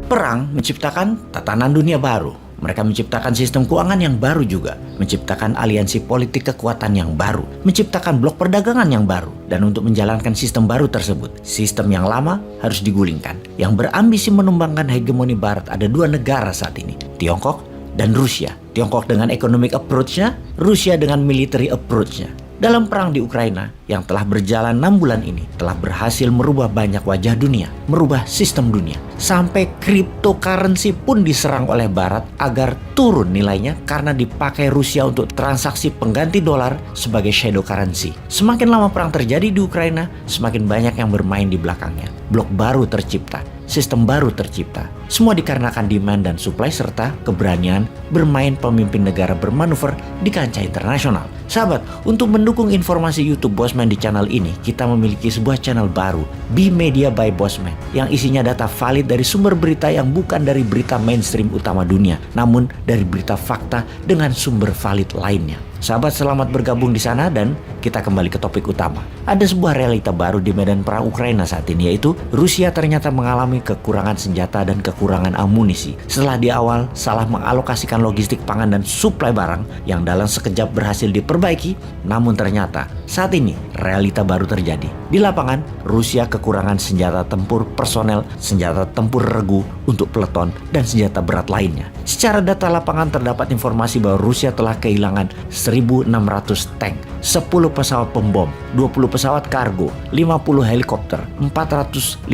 Perang menciptakan tatanan dunia baru. Mereka menciptakan sistem keuangan yang baru juga, menciptakan aliansi politik kekuatan yang baru, menciptakan blok perdagangan yang baru. Dan untuk menjalankan sistem baru tersebut, sistem yang lama harus digulingkan. Yang berambisi menumbangkan hegemoni Barat ada dua negara saat ini, Tiongkok dan Rusia. Tiongkok dengan economic approach-nya, Rusia dengan military approach-nya. Dalam perang di Ukraina yang telah berjalan 6 bulan ini telah berhasil merubah banyak wajah dunia, merubah sistem dunia. Sampai cryptocurrency pun diserang oleh Barat agar turun nilainya karena dipakai Rusia untuk transaksi pengganti dolar sebagai shadow currency. Semakin lama perang terjadi di Ukraina, semakin banyak yang bermain di belakangnya. Blok baru tercipta, sistem baru tercipta. Semua dikarenakan demand dan supply serta keberanian bermain pemimpin negara bermanuver di kancah internasional. Sahabat, untuk mendukung informasi YouTube Bosman di channel ini, kita memiliki sebuah channel baru, Be Media by Bosman, yang isinya data valid dari sumber berita yang bukan dari berita mainstream utama dunia, namun dari berita fakta dengan sumber valid lainnya. Sahabat, selamat bergabung di sana dan kita kembali ke topik utama. Ada sebuah realita baru di medan perang Ukraina saat ini, yaitu Rusia ternyata mengalami kekurangan senjata dan kekurangan amunisi. Setelah di awal salah mengalokasikan logistik pangan dan suplai barang yang dalam sekejap berhasil diperbaiki, namun ternyata saat ini realita baru terjadi. Di lapangan, Rusia kekurangan senjata tempur personel, senjata tempur regu untuk peleton, dan senjata berat lainnya. Secara data lapangan terdapat informasi bahwa Rusia telah kehilangan 1.600 tank, 10 pesawat pembom, 20 pesawat kargo, 50 helikopter, 450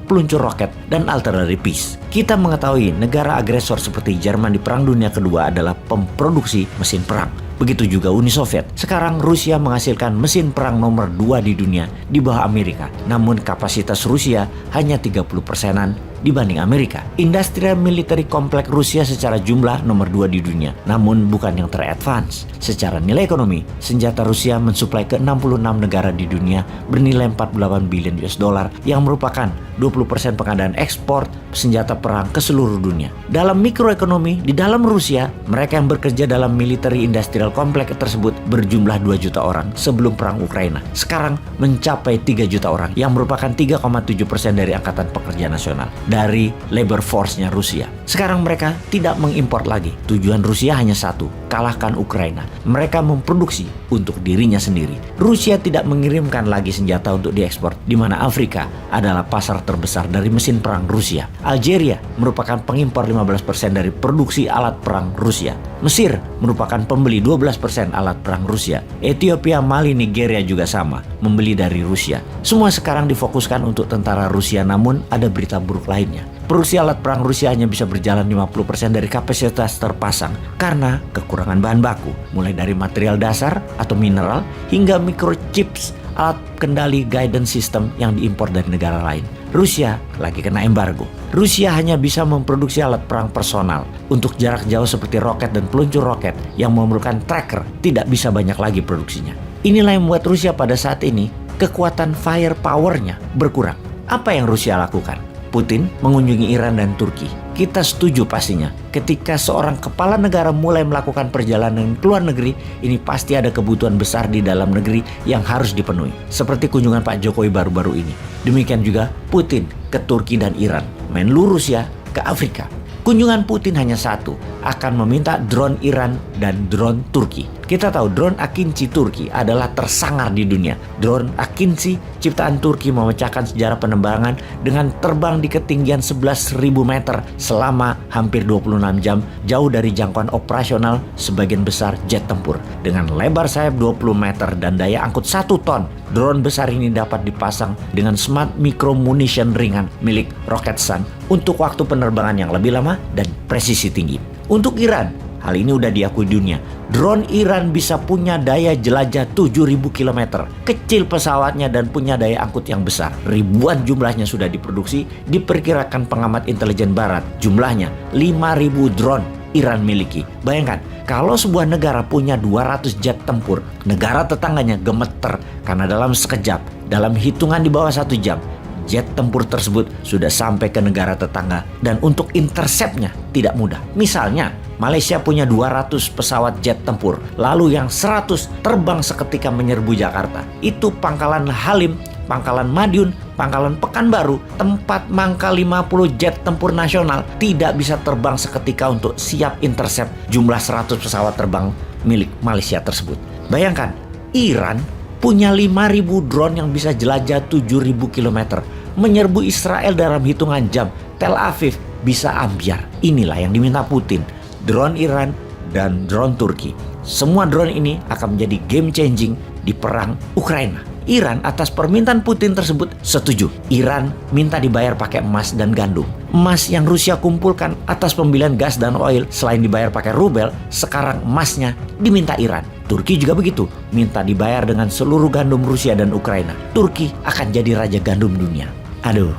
peluncur roket, dan artillery piece. Kita mengetahui negara agresor seperti Jerman di Perang Dunia Kedua adalah pemproduksi mesin perang. Begitu juga Uni Soviet. Sekarang Rusia menghasilkan mesin perang nomor 2 di dunia di bawah Amerika. Namun kapasitas Rusia hanya 30%-an dibanding Amerika. Industrial military complex Rusia secara jumlah nomor 2 di dunia, namun bukan yang teradvance. Secara nilai ekonomi, senjata Rusia mensuplai ke 66 negara di dunia bernilai 48 billion US dollar yang merupakan 20% pengadaan ekspor senjata perang ke seluruh dunia. Dalam mikroekonomi, di dalam Rusia, mereka yang bekerja dalam military industrial complex tersebut berjumlah 2 juta orang sebelum perang Ukraina. Sekarang mencapai 3 juta orang yang merupakan 3,7% dari angkatan pekerja nasional dari labor force-nya Rusia. Sekarang mereka tidak mengimpor lagi. Tujuan Rusia hanya satu, kalahkan Ukraina. Mereka memproduksi untuk dirinya sendiri. Rusia tidak mengirimkan lagi senjata untuk diekspor, di mana Afrika adalah pasar terbesar dari mesin perang Rusia. Algeria merupakan pengimpor 15% dari produksi alat perang Rusia. Mesir merupakan pembeli 12% alat perang Rusia. Ethiopia, Mali, Nigeria juga sama, membeli dari Rusia. Semua sekarang difokuskan untuk tentara Rusia, namun ada berita buruk lainnya. Produksi alat perang Rusia hanya bisa berjalan 50% dari kapasitas terpasang karena kekurangan bahan baku, mulai dari material dasar atau mineral hingga microchips, alat kendali guidance system yang diimpor dari negara lain. Rusia lagi kena embargo. Rusia hanya bisa memproduksi alat perang personal untuk jarak jauh seperti roket dan peluncur roket yang memerlukan tracker, tidak bisa banyak lagi produksinya. Inilah yang membuat Rusia pada saat ini kekuatan firepower-nya berkurang. Apa yang Rusia lakukan? Putin mengunjungi Iran dan Turki. Kita setuju pastinya. Ketika seorang kepala negara mulai melakukan perjalanan ke luar negeri, ini pasti ada kebutuhan besar di dalam negeri yang harus dipenuhi. Seperti kunjungan Pak Jokowi baru-baru ini. Demikian juga Putin ke Turki dan Iran. Menlu Rusia ke Afrika. Kunjungan Putin hanya satu, akan meminta drone Iran dan drone Turki. Kita tahu drone Akinci Turki adalah tersangar di dunia. Drone Akinci ciptaan Turki memecahkan sejarah penerbangan dengan terbang di ketinggian 11.000 meter selama hampir 26 jam, jauh dari jangkauan operasional sebagian besar jet tempur. Dengan lebar sayap 20 meter dan daya angkut 1 ton, drone besar ini dapat dipasang dengan smart micro munition ringan milik Roketsan untuk waktu penerbangan yang lebih lama dan presisi tinggi. Untuk Iran, hal ini udah diakui dunia. Drone Iran bisa punya daya jelajah 7.000 km. Kecil pesawatnya dan punya daya angkut yang besar. Ribuan jumlahnya sudah diproduksi. Diperkirakan pengamat intelijen barat, jumlahnya 5.000 drone Iran miliki. Bayangkan, kalau sebuah negara punya 200 jet tempur, negara tetangganya gemeter karena dalam sekejap, dalam hitungan di bawah 1 jam, jet tempur tersebut sudah sampai ke negara tetangga dan untuk interceptnya tidak mudah. Misalnya, Malaysia punya 200 pesawat jet tempur, lalu yang 100 terbang seketika menyerbu Jakarta. Itu Pangkalan Halim Pangkalan Madiun, Pangkalan Pekanbaru, tempat mangkal 50 jet tempur nasional tidak bisa terbang seketika untuk siap intercept jumlah 100 pesawat terbang milik Malaysia tersebut. Bayangkan, Iran punya 5.000 drone yang bisa jelajah 7.000 km, menyerbu Israel dalam hitungan jam. Tel Aviv bisa ambyar. Inilah yang diminta Putin, drone Iran dan drone Turki. Semua drone ini akan menjadi game changing di perang Ukraina. Iran atas permintaan Putin tersebut setuju. Iran minta dibayar pakai emas dan gandum. Emas yang Rusia kumpulkan atas pembelian gas dan oil selain dibayar pakai rubel, sekarang emasnya diminta Iran. Turki juga begitu, minta dibayar dengan seluruh gandum Rusia dan Ukraina. Turki akan jadi raja gandum dunia. Aduh,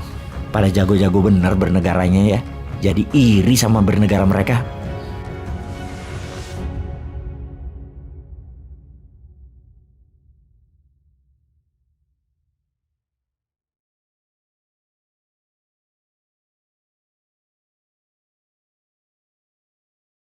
pada jago-jago bener bernegaranya ya. Jadi iri sama bernegara mereka.